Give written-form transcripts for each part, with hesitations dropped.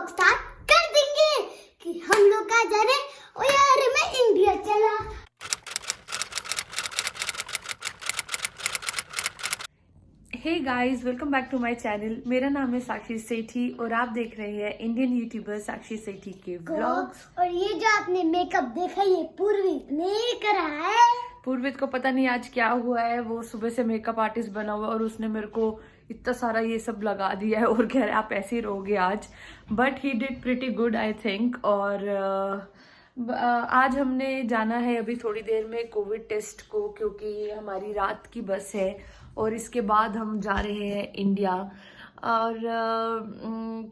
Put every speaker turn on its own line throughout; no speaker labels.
Vlog start कर देंगे कि हम लोग का जाने ओ यार मैं इंडिया चला।
Hey guys, welcome back to my channel. मेरा नाम है साक्षी सेठी और आप देख रहे हैं इंडियन यूट्यूबर साक्षी सेठी के व्लॉग्स।
और ये जो आपने मेकअप देखा ये पूर्वित ने करा है।
पूर्वित को पता नहीं आज क्या हुआ है, वो सुबह से मेकअप आर्टिस्ट बना हुआ और उसने मेरे को इतना सारा ये सब लगा दिया है और कह रहा है आप ऐसे ही रहोगे आज। But he did pretty good I think. और आज हमने जाना है अभी थोड़ी देर में कोविड टेस्ट को, क्योंकि हमारी रात की बस है और इसके बाद हम जा रहे हैं इंडिया। और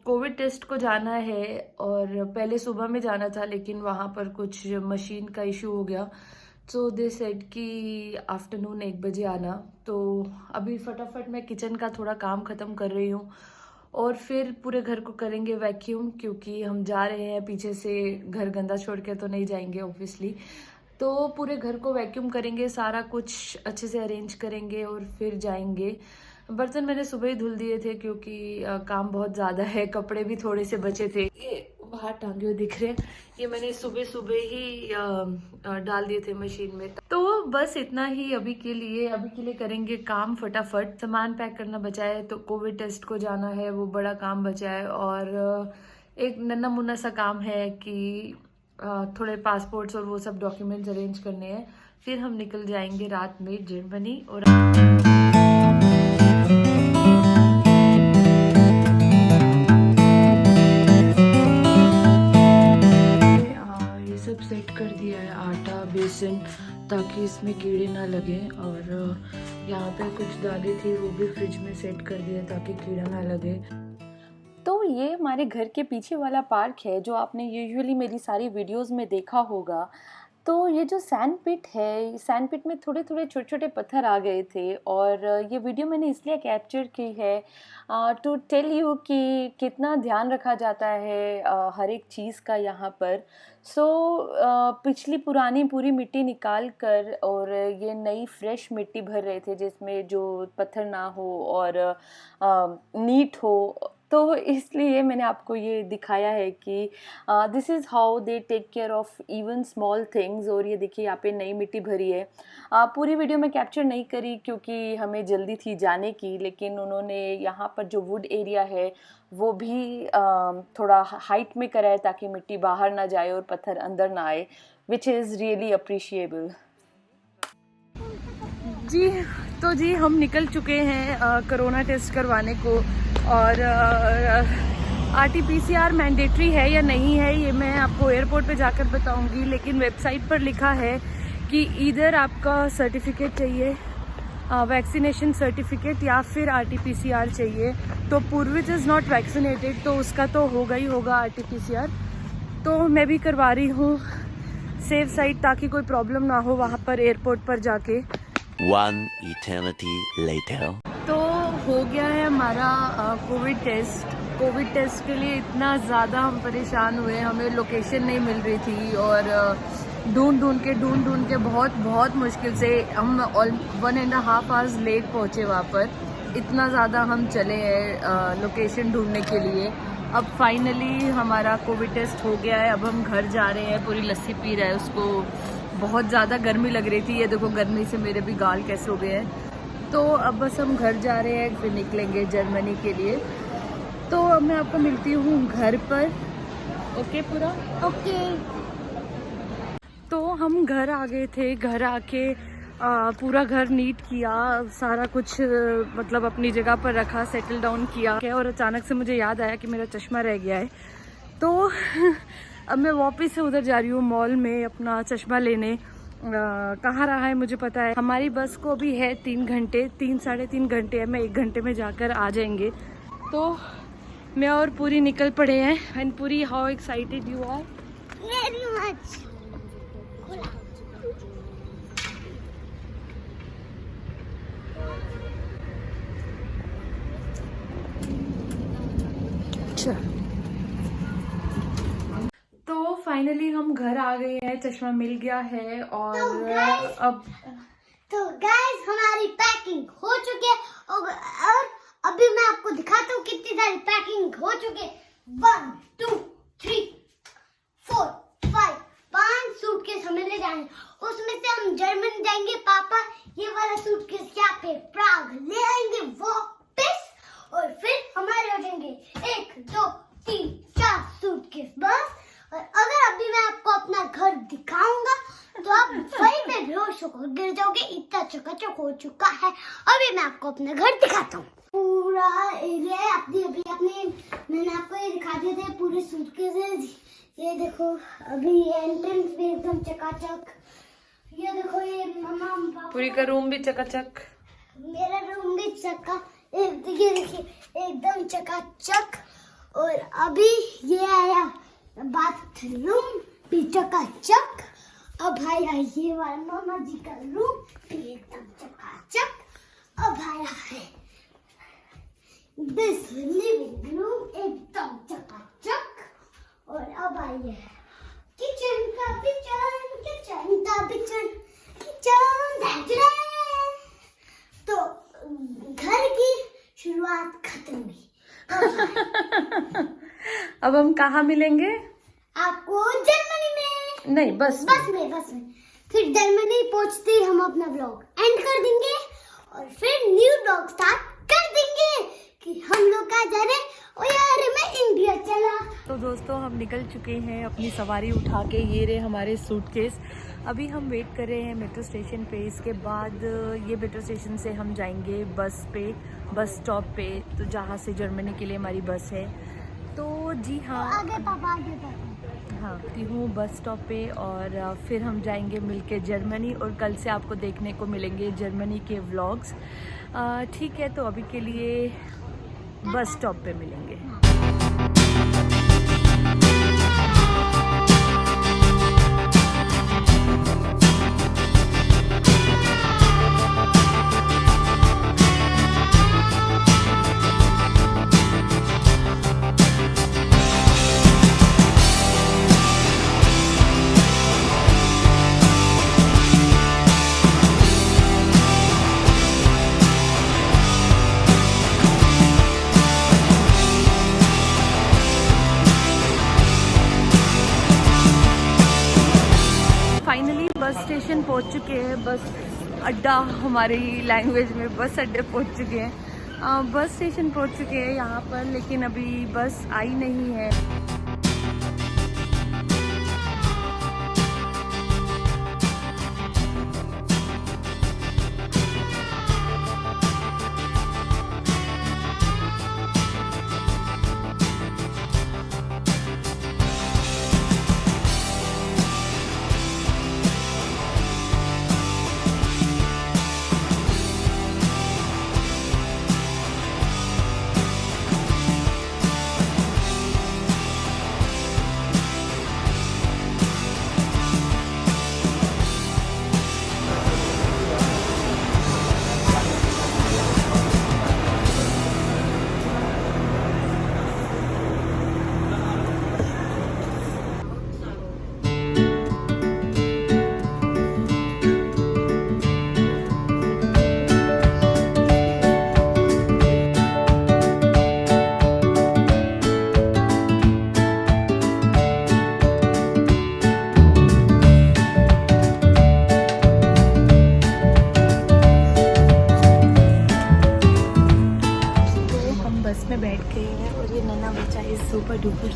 कोविड टेस्ट को जाना है और पहले सुबह में जाना था लेकिन वहाँ पर कुछ मशीन का इशू हो गया, सो दे सेड कि आफ्टरनून 1 बजे आना। तो अभी फटाफट मैं किचन का थोड़ा काम ख़त्म कर रही हूँ और फिर पूरे घर को करेंगे वैक्यूम, क्योंकि हम जा रहे हैं पीछे से, घर गंदा छोड़ के तो नहीं जाएंगे ऑब्वियसली। तो पूरे घर को वैक्यूम करेंगे, सारा कुछ अच्छे से अरेंज करेंगे और फिर जाएंगे। बर्तन मैंने सुबह ही धुल दिए थे क्योंकि काम बहुत ज़्यादा है, कपड़े भी थोड़े से बचे थे। ये बाहर टांगे हुए दिख रहे हैं, ये मैंने सुबह सुबह ही डाल दिए थे मशीन में। तो बस इतना ही अभी के लिए करेंगे काम फटाफट। सामान पैक करना बचा है, तो कोविड टेस्ट को जाना है, वो बड़ा काम बचा है। और एक नन्ना मुन्ना सा काम है कि थोड़े पासपोर्ट्स और वो सब डॉक्यूमेंट्स अरेंज करने हैं। फिर हम निकल जाएंगे रात में जर्मनी। और ये सब सेट कर दिया है, आटा बेसन, ताकि इसमें कीड़े ना लगे। और यहाँ पे कुछ दालें थी वो भी फ्रिज में सेट कर दिया ताकि कीड़ा ना लगे। तो ये हमारे घर के पीछे वाला पार्क है जो आपने यूजुअली मेरी सारी वीडियोस में देखा होगा। तो ये जो सैंड पिट है, सैंड पिट में थोड़े थोड़े छोटे छोटे पत्थर आ गए थे और ये वीडियो मैंने इसलिए कैप्चर की है टू टेल यू कि कितना ध्यान रखा जाता है हर एक चीज़ का यहाँ पर। पिछली पुरानी पूरी मिट्टी निकाल कर और ये नई फ्रेश मिट्टी भर रहे थे जिसमें जो पत्थर ना हो और नीट हो। तो इसलिए मैंने आपको ये दिखाया है कि this is how they take care of even small things. और ये देखिए यहाँ पे नई मिट्टी भरी है। पूरी वीडियो में कैप्चर नहीं करी क्योंकि हमें जल्दी थी जाने की, लेकिन उन्होंने यहाँ पर जो वुड एरिया है वो भी थोड़ा हाइट में करा है ताकि मिट्टी बाहर ना जाए और पत्थर अंदर ना आए, विच इज़ रियली अप्रिशिएबल। जी हम निकल चुके हैं कोरोना टेस्ट करवाने को। और RT-PCR मैंडेटरी है या नहीं है ये मैं आपको एयरपोर्ट पे जाकर बताऊंगी, लेकिन वेबसाइट पर लिखा है कि इधर आपका सर्टिफिकेट चाहिए, वैक्सीनेशन सर्टिफिकेट, या फिर RT-PCR चाहिए। तो पूर्वित इज़ नॉट वैक्सीनेटेड तो उसका तो होगा ही होगा RT-PCR। तो मैं भी करवा रही हूँ सेफ साइड ताकि कोई प्रॉब्लम ना हो वहाँ पर एयरपोर्ट पर जाके।
One eternity later.
तो हो गया है हमारा कोविड टेस्ट। कोविड टेस्ट के लिए इतना ज़्यादा हम परेशान हुए, हमें लोकेशन नहीं मिल रही थी और ढूंढ के बहुत मुश्किल से हम 1.5 आवर्स लेट पहुँचे वहाँ पर। इतना ज़्यादा हम चले हैं लोकेशन ढूंढने के लिए। अब फाइनली हमारा कोविड टेस्ट हो गया है, अब हम घर जा रहे हैं। पूरी लस्सी पी रहा है, उसको बहुत ज़्यादा गर्मी लग रही थी, ये देखो गर्मी से मेरे भी गाल कैसे हो गए हैं। तो अब बस हम घर जा रहे हैं, फिर निकलेंगे जर्मनी के लिए। तो अब मैं आपको मिलती हूँ घर पर। ओके पूरा
ओके।
तो हम घर आ गए थे, घर आके पूरा घर नीट किया, सारा कुछ मतलब अपनी जगह पर रखा, सेटल डाउन किया। और अचानक से मुझे याद आया कि मेरा चश्मा रह गया है। तो अब मैं वापस से उधर जा रही हूँ मॉल में अपना चश्मा लेने। कहाँ रहा है मुझे पता है। हमारी बस को अभी है 3 घंटे, 3-3.5 घंटे है, मैं 1 घंटे में जाकर आ जाएंगे। तो मैं और पूरी निकल पड़े हैं। एंड पूरी, how excited you are?
Very much.
तो फाइनली हम घर आ गए हैं, चश्मा मिल गया है। और
तो गाइस हमारी पैकिंग हो चुकी है और अभी मैं आपको दिखाता हूँ कितनी सारी पैकिंग हो चुकी है। 1 2 3 4 5 5 सूटकेस हमें ले जाने। उसमें से हम जर्मनी जाएंगे। पापा ये वाला सूटकेस यहाँ पे प्राग ले आएंगे वापस, और फिर हमारे हो जाएंगे 1 2 3 4 सूटकेस बस। और अगर अभी मैं आपको अपना घर दिखाऊंगा तो आप वहीं पे बेहोश होकर गिर जाओगे, इतना चकाचक हो चुका है। अभी मैं आपको अपना घर दिखाता हूँ। पूरा एरिया अपनी मैंने आपको ये दिखा दिए थे पूरे सूटकेस। ये देखो अभी एंट्रेंस भी एकदम चकाचक। ये देखो ये मम्मा पापा,
पूरी का रूम भी चकाचक।
मेरा रूम भी ये देखिए एकदम चकाचक। और अभी ये आया बाथरूम भी चकाचक। अब आया ये वाला मामा जी का रूम भी एकदम चकाचक। अब आया है दिस लिविंग रूम एकदम चकाचक। और अब आई है किचन का किचन। तो घर की शुरुआत खत्म हुई।
अब हम कहाँ मिलेंगे?
आपको जर्मनी में,
नहीं बस
में। फिर जर्मनी पहुंचते ही हम अपना ब्लॉग एंड कर देंगे और फिर न्यू ब्लॉग स्टार्ट कर देंगे कि हम लोग कहाँ जा रहे हैं। ओ यार मैं इंडिया चला।
तो दोस्तों हम निकल चुके हैं अपनी सवारी उठा के। ये रहे हमारे सूटकेस। अभी हम वेट कर रहे हैं मेट्रो स्टेशन पे। इसके बाद ये मेट्रो स्टेशन से हम जाएंगे बस स्टॉप पे, तो जहाँ से जर्मनी के लिए हमारी बस है। तो जी हाँ,
आगे पापा
हाँ हूँ बस स्टॉप पे, और फिर हम जाएंगे मिलके जर्मनी, और कल से आपको देखने को मिलेंगे जर्मनी के व्लॉग्स। ठीक है, तो अभी के लिए बस स्टॉप पे मिलेंगे। फाइनली बस स्टेशन पहुंच चुके हैं। बस अड्डा हमारी लैंग्वेज में बस अड्डे पहुंच चुके हैं। बस स्टेशन पहुंच चुके हैं यहाँ पर, लेकिन अभी बस आई नहीं है।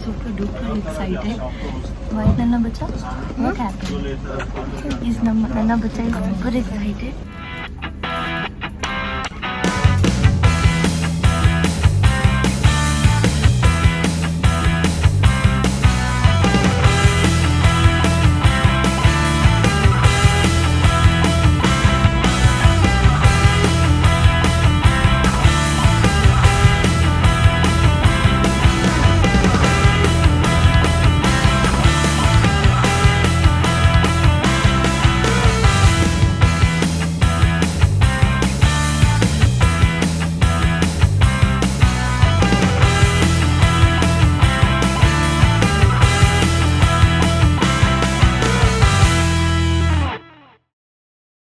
super duper excited. Why Nana Bacha? What happened? Is Nana Bacha is super excited.